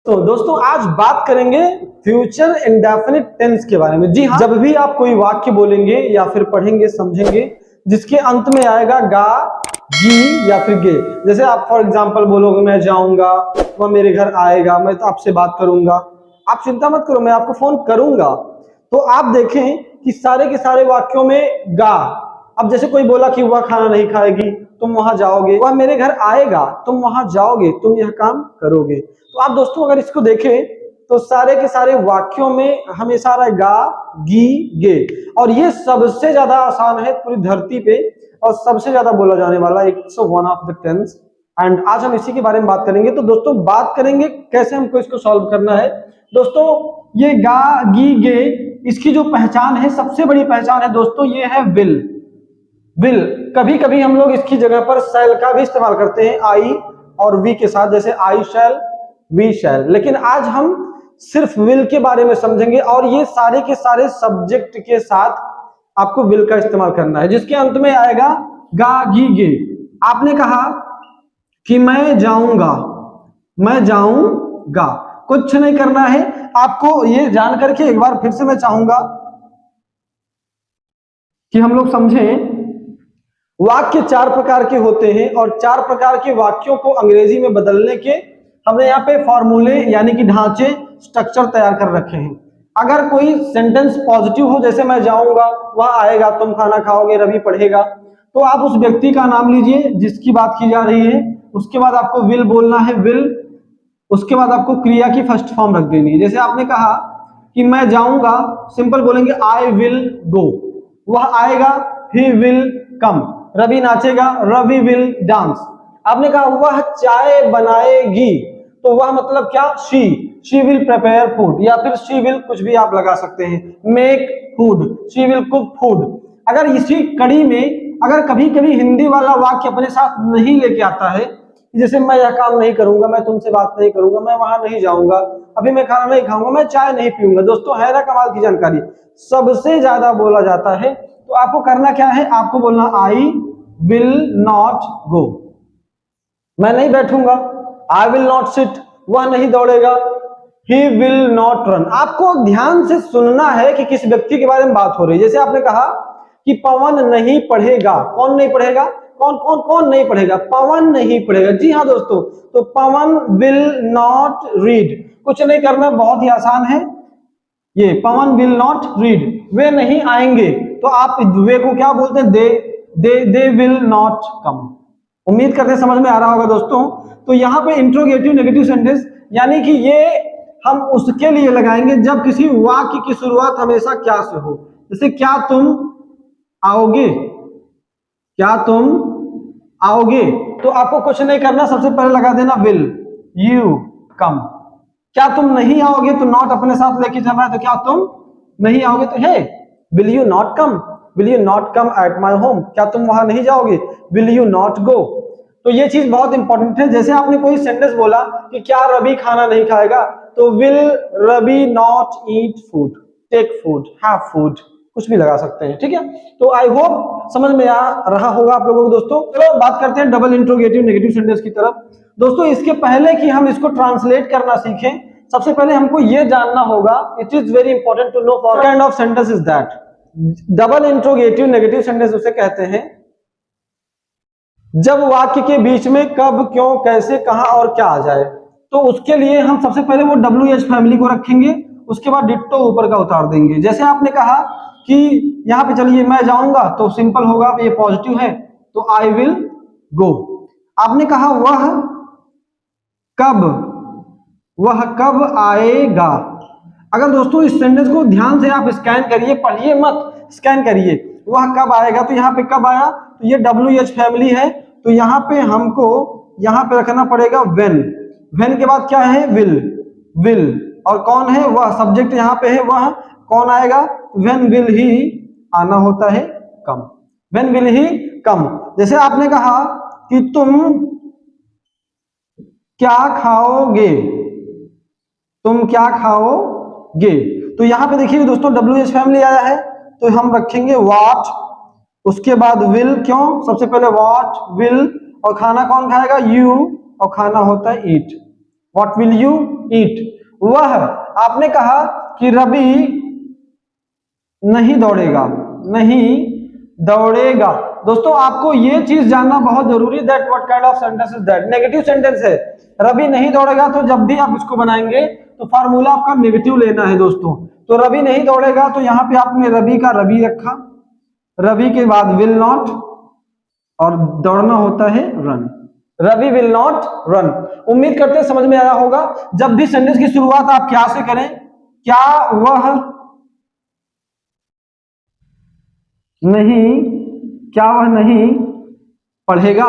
तो दोस्तों आज बात करेंगे फ्यूचर इंडेफिनिट टेंस के बारे में। जी हाँ, जब भी आप कोई वाक्य बोलेंगे या फिर पढ़ेंगे समझेंगे जिसके अंत में आएगा गा, गी या फिर गे, जैसे आप फॉर एग्जांपल बोलोगे मैं जाऊंगा, वह मेरे घर आएगा, मैं तो आपसे बात करूंगा, आप चिंता मत करो मैं आपको फोन करूंगा। तो आप देखें कि सारे के सारे वाक्यों में गा। अब जैसे कोई बोला कि वह खाना नहीं खाएगी, तुम वहां जाओगे, वह मेरे घर आएगा, तुम वहां जाओगे, तुम यह काम करोगे। तो आप दोस्तों अगर इसको देखें तो सारे के सारे वाक्यों में हमेशा रहा गा, गी, गे, और ये सबसे ज्यादा आसान है पूरी धरती पे और सबसे ज्यादा बोला जाने वाला it's one of the tense. And आज हम इसी के बारे में बात करेंगे। तो दोस्तों बात करेंगे कैसे हमको इसको सॉल्व करना है। दोस्तों ये गा, गी, गे, इसकी जो पहचान है, सबसे बड़ी पहचान है दोस्तों, ये है विल। विल, कभी कभी हम लोग इसकी जगह पर शैल का भी इस्तेमाल करते हैं आई और वी के साथ, जैसे आई शैल, वी शैल, लेकिन आज हम सिर्फ विल के बारे में समझेंगे और ये सारे के सारे सब्जेक्ट के साथ आपको विल का इस्तेमाल करना है, जिसके अंत में आएगा गा, गी, गे। आपने कहा कि मैं जाऊंगा, मैं जाऊंगा, कुछ नहीं करना है आपको। ये जान करके एक बार फिर से मैं चाहूंगा कि हम लोग समझें वाक्य चार प्रकार के होते हैं और चार प्रकार के वाक्यों को अंग्रेजी में बदलने के हमने यहाँ पे फॉर्मूले यानी कि ढांचे, स्ट्रक्चर तैयार कर रखे हैं। अगर कोई सेंटेंस पॉजिटिव हो, जैसे मैं जाऊंगा, वह आएगा, तुम खाना खाओगे, रवि पढ़ेगा, तो आप उस व्यक्ति का नाम लीजिए जिसकी बात की जा रही है, उसके बाद आपको विल बोलना है, विल, उसके बाद आपको क्रिया की फर्स्ट फॉर्म रख देनी है। जैसे आपने कहा कि मैं जाऊंगा, सिंपल बोलेंगे आई विल गो, वह आएगा, ही विल कम, रवि नाचेगा, रवि विल डांस। आपने कहा वह चाय बनाएगी, तो वह मतलब क्या, शी विल प्रिपेयर फूड, या फिर शी विल कुछ भी आप लगा सकते हैं, make food, she will cook food. अगर इसी कड़ी में अगर कभी कभी हिंदी वाला वाक्य अपने साथ नहीं लेके आता है, जैसे मैं यह काम नहीं करूंगा, मैं तुमसे बात नहीं करूंगा, मैं वहां नहीं जाऊंगा, अभी मैं खाना नहीं खाऊंगा, मैं चाय नहीं पीऊंगा, दोस्तों है ना कमाल की जानकारी, सबसे ज्यादा बोला जाता है। तो आपको करना क्या है, आपको बोलना आई विल नॉट गो, मैं नहीं बैठूंगा, आई विल नॉट सिट, वह नहीं दौड़ेगा, ही विल नॉट रन। आपको ध्यान से सुनना है कि किस व्यक्ति के बारे में बात हो रही है। जैसे आपने कहा कि पवन नहीं पढ़ेगा, कौन नहीं पढ़ेगा, कौन कौन कौन नहीं पढ़ेगा, पवन नहीं पढ़ेगा। जी हाँ दोस्तों, तो पवन विल नॉट रीड, कुछ नहीं करना, बहुत ही आसान है ये, पवन विल नॉट रीड। वे नहीं आएंगे, तो आप वे को क्या बोलते हैं, दे विल नॉट कम। उम्मीद करते हैं समझ में आ रहा होगा दोस्तों। तो यहाँ पे इंट्रोगेटिव नेगेटिव सेंटेंस यानी कि ये हम उसके लिए लगाएंगे जब किसी वाक्य की शुरुआत हमेशा क्या से हो। जैसे क्या तुम आओगे, क्या तुम आओगे, तो आपको कुछ नहीं करना, सबसे पहले लगा देना विल, यू कम। क्या तुम नहीं आओगे, तो नॉट अपने साथ लेके चल रहा है, तो क्या तुम नहीं आओगे, तो हे will you not come, will you not come at my home, क्या तुम वहां नहीं जाओगे, विल यू नॉट गो। तो ये चीज बहुत इंपॉर्टेंट है। जैसे आपने कोई सेंटेंस बोला कि क्या रवि खाना नहीं खाएगा, तो will Ravi not eat food, take food, have food, कुछ भी लगा सकते हैं, ठीक है। तो आई होप समझ में आ रहा होगा आप लोगों को दोस्तों। चलो बात करते हैं डबल इंट्रोगेटिव नेगेटिव सेंटेंस की तरफ। दोस्तों इसके पहले कि हम इसको ट्रांसलेट करना सीखें, सबसे पहले हमको ये जानना होगा, it is very important to know what kind of sentence is that. Double interrogative negative sentence उसे कहते हैं जब वाक्य के बीच में कब, क्यों, कैसे, कहां और क्या आ जाए। तो उसके लिए हम सबसे पहले वो WH फैमिली को रखेंगे, उसके बाद डिट्टो ऊपर का उतार देंगे। जैसे आपने कहा कि यहाँ पे चलिए मैं जाऊंगा, तो सिंपल होगा, ये पॉजिटिव है, तो आई विल गो। आपने कहा वह कब आएगा। अगर दोस्तों इस सेंटेंस को ध्यान से आप स्कैन करिए, पढ़िए मत, स्कैन करिए, वह कब आएगा, तो यहाँ पे कब आया, तो ये WH फैमिली है, तो यहाँ पे हमको यहाँ पे रखना पड़ेगा व्हेन के बाद क्या है, विल, और कौन है, वह, सब्जेक्ट यहाँ पे है, वह कौन आएगा, व्हेन विल ही आना होता है कम, व्हेन विल ही कम। जैसे आपने कहा कि तुम क्या खाओगे, तुम क्या खाओगे, तो यहाँ पे देखिए दोस्तों WH फैमिली आया है, तो हम रखेंगे व्हाट, उसके बाद विल, क्यों, सबसे पहले व्हाट विल, और खाना कौन खाएगा, यू, और खाना होता है ईट, व्हाट विल यू ईट? वह, आपने कहा कि रवि नहीं दौड़ेगा, नहीं दौड़ेगा। दोस्तों आपको ये चीज जानना बहुत जरूरी है, that what kind of sentence is that? Negative sentence है। रवि नहीं दौड़ेगा, तो जब भी आप इसको बनाएंगे तो फार्मूला आपका नेगेटिव लेना है दोस्तों। तो रवि नहीं दौड़ेगा, तो यहाँ पे आपने रवि का रवि रखा, रवि के बाद विल नॉट, और दौड़ना होता है run. Ravi will not run. उम्मीद करते हैं समझ में आया होगा। जब भी सेंटेंस की शुरुआत आप क्या से करें, क्या वह नहीं, क्या वह नहीं पढ़ेगा,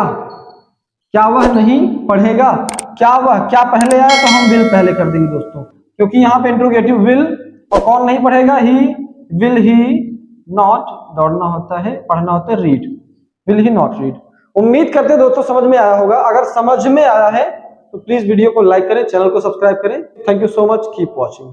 क्या वह नहीं पढ़ेगा, क्या वह, क्या पहले आया तो हम विल पहले कर देंगे दोस्तों, क्योंकि यहाँ पे इंट्रोगेटिव विल, और कौन नहीं पढ़ेगा? ही, विल ही नॉट, दौड़ना होता है, पढ़ना होता है read, will he not read. उम्मीद करते हैं दोस्तों समझ में आया होगा। अगर समझ में आया है तो प्लीज वीडियो को लाइक करें, चैनल को सब्सक्राइब करें। Thank you so much, keep watching.